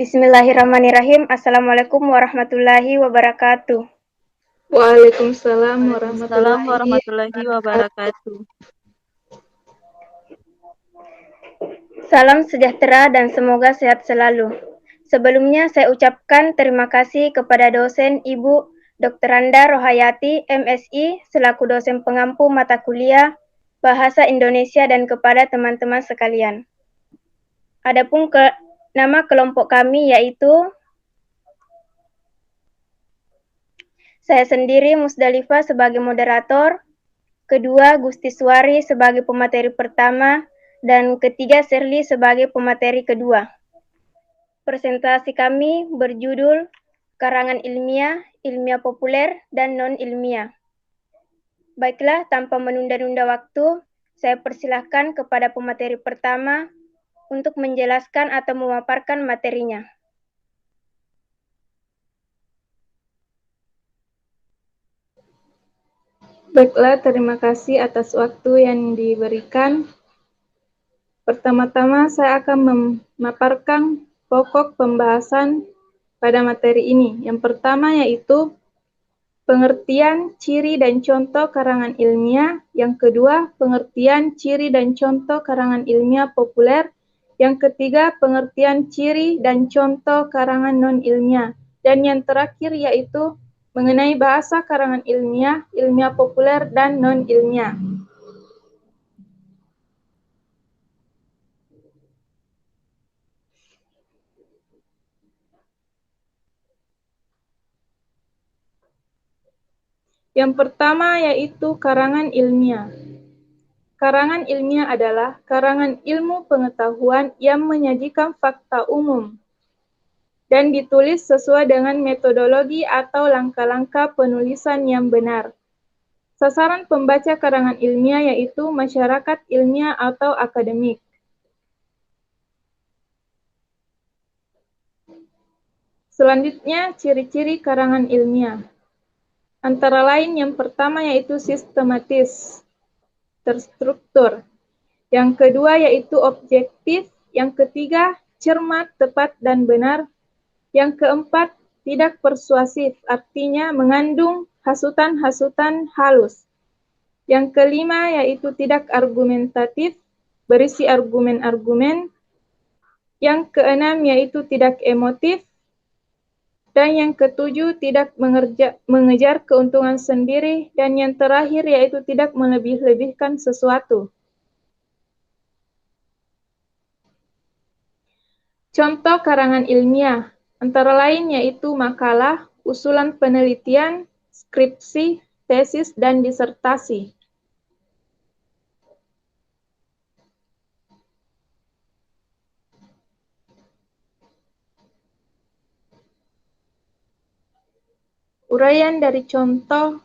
Bismillahirrahmanirrahim. Assalamualaikum warahmatullahi wabarakatuh. Waalaikumsalam Waalaikumsalam warahmatullahi warahmatullahi wabarakatuh. wabarakatuh. Salam sejahtera dan semoga sehat selalu. Sebelumnya saya ucapkan terima kasih kepada dosen Ibu Dr. Randa Rohayati, MSI, selaku dosen pengampu mata kuliah Bahasa Indonesia dan kepada teman-teman sekalian. Adapun nama kelompok kami yaitu saya sendiri Musdalifah sebagai moderator, kedua Gustiswari sebagai pemateri pertama, dan ketiga Serli sebagai pemateri kedua. Presentasi kami berjudul Karangan Ilmiah, Ilmiah Populer, dan Non-Ilmiah. Baiklah, tanpa menunda-nunda waktu, saya persilahkan kepada pemateri pertama untuk menjelaskan atau memaparkan materinya. Baiklah, terima kasih atas waktu yang diberikan. Pertama-tama saya akan memaparkan pokok pembahasan pada materi ini. Yang pertama yaitu pengertian, ciri, dan contoh karangan ilmiah. Yang kedua, pengertian, ciri, dan contoh karangan ilmiah populer. Yang ketiga, pengertian, ciri, dan contoh karangan non-ilmiah. Dan yang terakhir yaitu mengenai bahasa karangan ilmiah, ilmiah populer, dan non-ilmiah. Yang pertama yaitu karangan ilmiah. Karangan ilmiah adalah karangan ilmu pengetahuan yang menyajikan fakta umum dan ditulis sesuai dengan metodologi atau langkah-langkah penulisan yang benar. Sasaran pembaca karangan ilmiah yaitu masyarakat ilmiah atau akademik. Selanjutnya, ciri-ciri karangan ilmiah. Antara lain yang pertama yaitu sistematis, terstruktur. Yang kedua yaitu objektif. Yang ketiga, cermat, tepat, dan benar. Yang keempat, tidak persuasif, artinya mengandung hasutan-hasutan halus. Yang kelima yaitu tidak argumentatif, berisi argumen-argumen. Yang keenam yaitu tidak emotif. Dan yang ketujuh, tidak mengejar keuntungan sendiri. Dan yang terakhir yaitu tidak melebih-lebihkan sesuatu. Contoh karangan ilmiah, antara lain yaitu makalah, usulan penelitian, skripsi, tesis, dan disertasi. Uraian dari contoh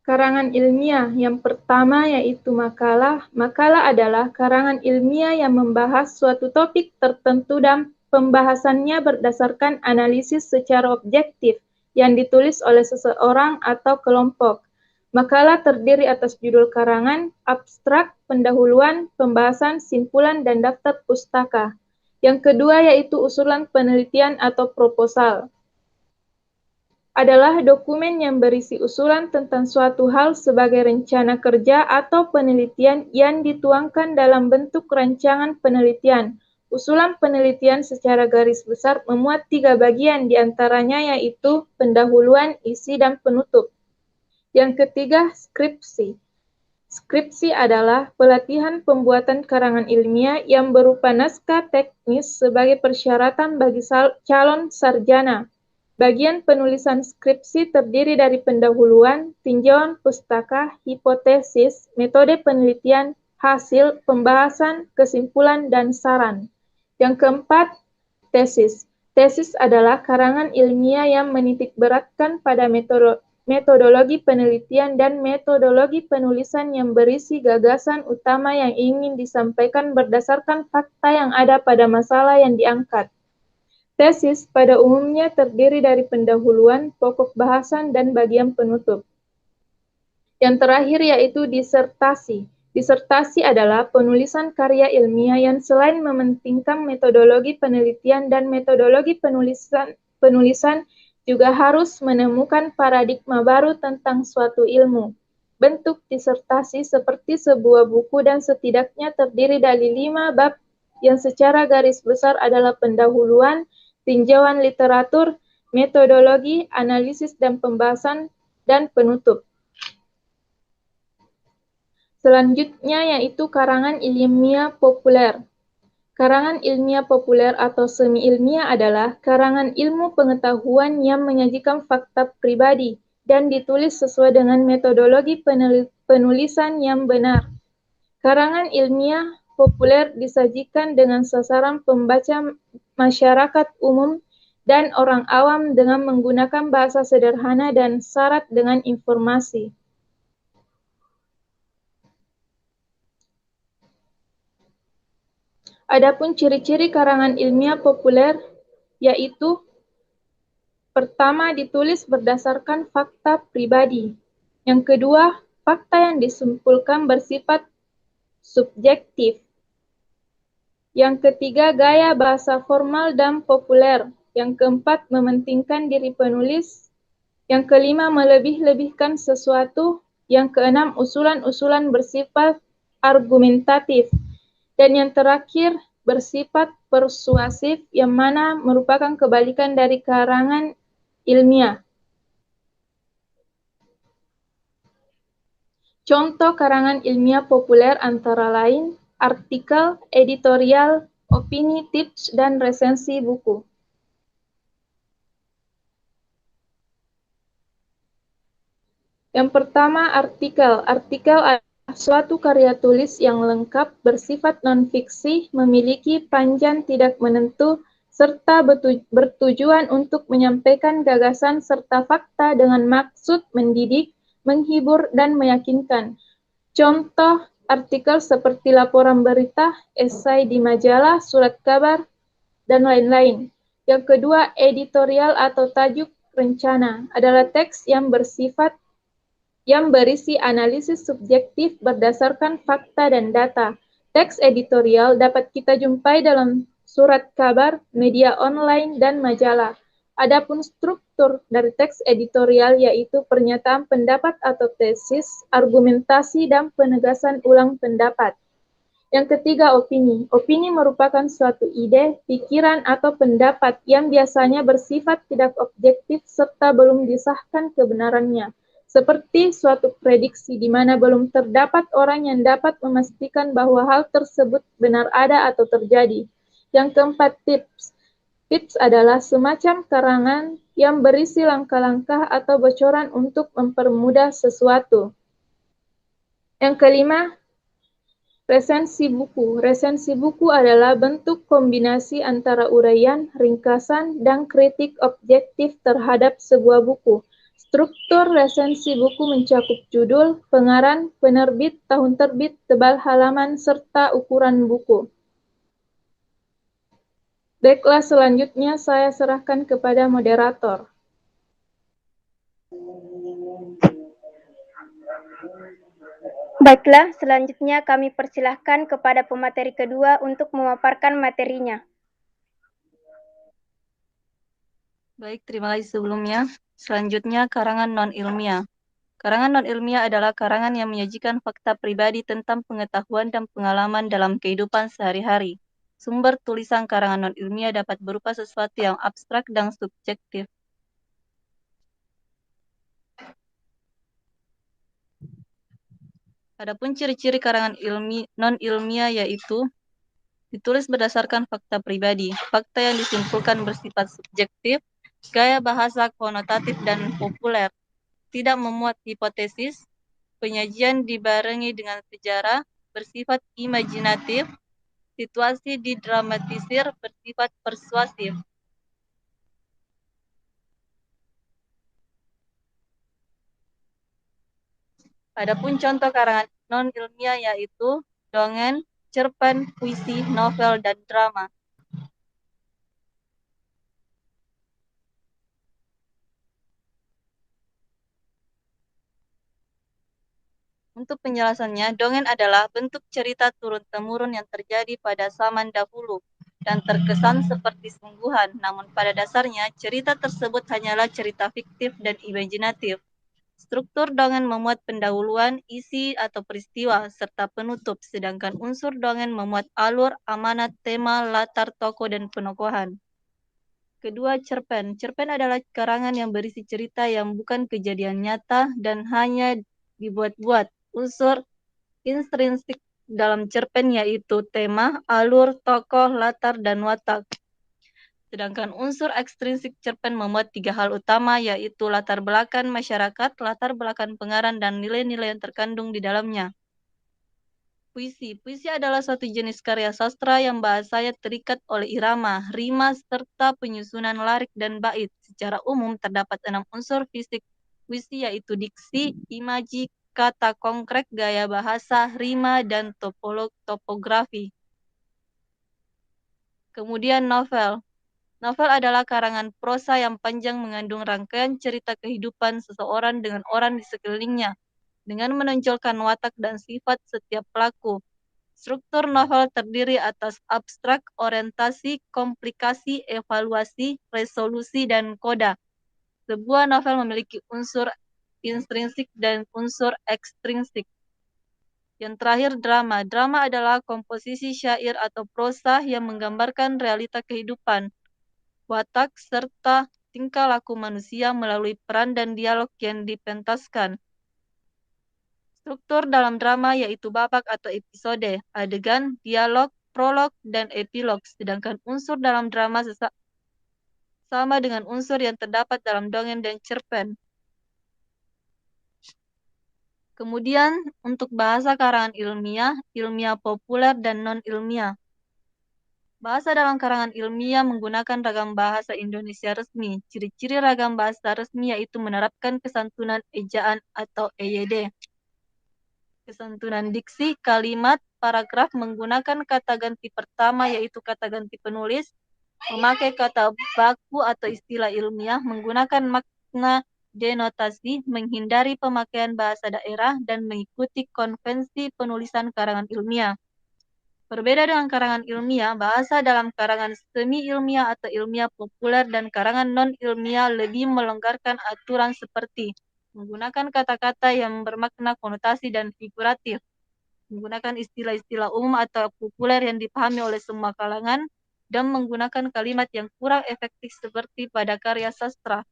karangan ilmiah yang pertama yaitu makalah. Makalah adalah karangan ilmiah yang membahas suatu topik tertentu dan pembahasannya berdasarkan analisis secara objektif yang ditulis oleh seseorang atau kelompok. Makalah terdiri atas judul karangan, abstrak, pendahuluan, pembahasan, simpulan, dan daftar pustaka. Yang kedua yaitu usulan penelitian atau proposal. Adalah dokumen yang berisi usulan tentang suatu hal sebagai rencana kerja atau penelitian yang dituangkan dalam bentuk rancangan penelitian. Usulan penelitian secara garis besar memuat 3 bagian, diantaranya yaitu pendahuluan, isi, dan penutup. Yang ketiga, skripsi. Skripsi adalah pelatihan pembuatan karangan ilmiah yang berupa naskah teknis sebagai persyaratan bagi calon sarjana. Bagian penulisan skripsi terdiri dari pendahuluan, tinjauan pustaka, hipotesis, metode penelitian, hasil, pembahasan, kesimpulan, dan saran. Yang keempat, tesis. Tesis adalah karangan ilmiah yang menitikberatkan pada metodologi penelitian dan metodologi penulisan yang berisi gagasan utama yang ingin disampaikan berdasarkan fakta yang ada pada masalah yang diangkat. Tesis pada umumnya terdiri dari pendahuluan, pokok bahasan, dan bagian penutup. Yang terakhir yaitu disertasi. Disertasi adalah penulisan karya ilmiah yang selain mementingkan metodologi penelitian dan metodologi penulisan juga harus menemukan paradigma baru tentang suatu ilmu. Bentuk disertasi seperti sebuah buku dan setidaknya terdiri dari 5 bab yang secara garis besar adalah pendahuluan, tinjauan literatur, metodologi, analisis dan pembahasan, dan penutup. Selanjutnya yaitu karangan ilmiah populer. Karangan ilmiah populer atau semi-ilmiah adalah karangan ilmu pengetahuan yang menyajikan fakta pribadi dan ditulis sesuai dengan metodologi penulisan yang benar. Karangan ilmiah populer disajikan dengan sasaran pembaca masyarakat umum dan orang awam dengan menggunakan bahasa sederhana dan syarat dengan informasi. Adapun ciri-ciri karangan ilmiah populer yaitu pertama, ditulis berdasarkan fakta pribadi. Yang kedua, fakta yang disimpulkan bersifat subjektif. Yang ketiga, gaya bahasa formal dan populer. Yang keempat, mementingkan diri penulis. Yang kelima, melebih-lebihkan sesuatu. Yang keenam, usulan-usulan bersifat argumentatif. Dan yang terakhir, bersifat persuasif, yang mana merupakan kebalikan dari karangan ilmiah. Contoh karangan ilmiah populer antara lain artikel, editorial, opini, tips, dan resensi buku. Yang pertama, artikel. Artikel adalah suatu karya tulis yang lengkap, bersifat non-fiksi, memiliki panjang tidak menentu, serta bertujuan untuk menyampaikan gagasan serta fakta dengan maksud mendidik, menghibur, dan meyakinkan. Contoh artikel seperti laporan berita, esai di majalah, surat kabar, dan lain-lain. Yang kedua, editorial atau tajuk rencana adalah teks yang berisi analisis subjektif berdasarkan fakta dan data. Teks editorial dapat kita jumpai dalam surat kabar, media online, dan majalah. Adapun struktur dari teks editorial yaitu pernyataan pendapat atau tesis, argumentasi, dan penegasan ulang pendapat. Yang ketiga, opini. Opini merupakan suatu ide, pikiran, atau pendapat yang biasanya bersifat tidak objektif serta belum disahkan kebenarannya. Seperti suatu prediksi di mana belum terdapat orang yang dapat memastikan bahwa hal tersebut benar ada atau terjadi. Yang keempat, tips. Tips adalah semacam karangan yang berisi langkah-langkah atau bocoran untuk mempermudah sesuatu. Yang kelima, resensi buku. Resensi buku adalah bentuk kombinasi antara uraian, ringkasan, dan kritik objektif terhadap sebuah buku. Struktur resensi buku mencakup judul, pengarang, penerbit, tahun terbit, tebal halaman, serta ukuran buku. Baiklah, selanjutnya saya serahkan kepada moderator. Baiklah, selanjutnya kami persilahkan kepada pemateri kedua untuk memaparkan materinya. Baik, terima kasih sebelumnya. Selanjutnya, karangan non-ilmiah. Karangan non-ilmiah adalah karangan yang menyajikan fakta pribadi tentang pengetahuan dan pengalaman dalam kehidupan sehari-hari. Sumber tulisan karangan non-ilmiah dapat berupa sesuatu yang abstrak dan subjektif. Adapun ciri-ciri karangan non-ilmiah yaitu ditulis berdasarkan fakta pribadi. Fakta yang disimpulkan bersifat subjektif, gaya bahasa konotatif dan populer, tidak memuat hipotesis, penyajian dibarengi dengan sejarah, bersifat imajinatif, situasi didramatisir, bersifat persuasif. Adapun contoh karangan non-ilmiah yaitu dongeng, cerpen, puisi, novel, dan drama. Untuk penjelasannya, dongeng adalah bentuk cerita turun-temurun yang terjadi pada zaman dahulu dan terkesan seperti sungguhan, namun pada dasarnya cerita tersebut hanyalah cerita fiktif dan imajinatif. Struktur dongeng memuat pendahuluan, isi atau peristiwa, serta penutup, sedangkan unsur dongeng memuat alur, amanat, tema, latar tokoh, dan penokohan. Kedua, cerpen. Cerpen adalah karangan yang berisi cerita yang bukan kejadian nyata dan hanya dibuat-buat. Unsur intrinsik dalam cerpen yaitu tema, alur, tokoh, latar, dan watak. Sedangkan unsur ekstrinsik cerpen memuat 3 hal utama, yaitu latar belakang masyarakat, latar belakang pengarang, dan nilai-nilai yang terkandung di dalamnya. Puisi. Puisi adalah suatu jenis karya sastra yang bahasanya terikat oleh irama, rima, serta penyusunan larik dan bait. Secara umum terdapat 6 unsur fisik puisi, yaitu diksi, imaji, kata konkret, gaya bahasa, rima, dan topografi. Kemudian novel. Novel adalah karangan prosa yang panjang mengandung rangkaian cerita kehidupan seseorang dengan orang di sekelilingnya, dengan menonjolkan watak dan sifat setiap pelaku. Struktur novel terdiri atas abstrak, orientasi, komplikasi, evaluasi, resolusi, dan koda. Sebuah novel memiliki unsur intrinsik dan unsur ekstrinsik. Yang terakhir, drama. Drama adalah komposisi syair atau prosa yang menggambarkan realita kehidupan, watak, serta tingkah laku manusia melalui peran dan dialog yang dipentaskan. Struktur dalam drama yaitu babak atau episode, adegan, dialog, prolog, dan epilog. Sedangkan unsur dalam drama sama dengan unsur yang terdapat dalam dongeng dan cerpen. Kemudian untuk bahasa karangan ilmiah, ilmiah populer, dan non-ilmiah. Bahasa dalam karangan ilmiah menggunakan ragam bahasa Indonesia resmi. Ciri-ciri ragam bahasa resmi yaitu menerapkan kesantunan ejaan atau EYD. Kesantunan diksi, kalimat, paragraf menggunakan kata ganti pertama yaitu kata ganti penulis, memakai kata baku atau istilah ilmiah, menggunakan makna denotasi, menghindari pemakaian bahasa daerah, dan mengikuti konvensi penulisan karangan ilmiah. Berbeda dengan karangan ilmiah, bahasa dalam karangan semi ilmiah atau ilmiah populer dan karangan non-ilmiah lebih melonggarkan aturan seperti menggunakan kata-kata yang bermakna konotasi dan figuratif, menggunakan istilah-istilah umum atau populer yang dipahami oleh semua kalangan, dan menggunakan kalimat yang kurang efektif seperti pada karya sastra.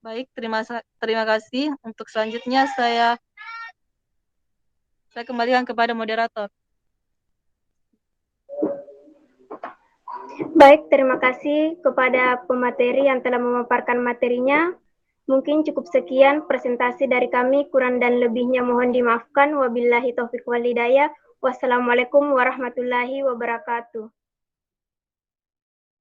Baik, terima kasih. Untuk selanjutnya saya kembalikan kepada moderator. Baik, terima kasih kepada pemateri yang telah memaparkan materinya. Mungkin cukup sekian presentasi dari kami, kurang dan lebihnya mohon dimaafkan. Wabillahi taufiq wal hidayah. Wassalamualaikum warahmatullahi wabarakatuh.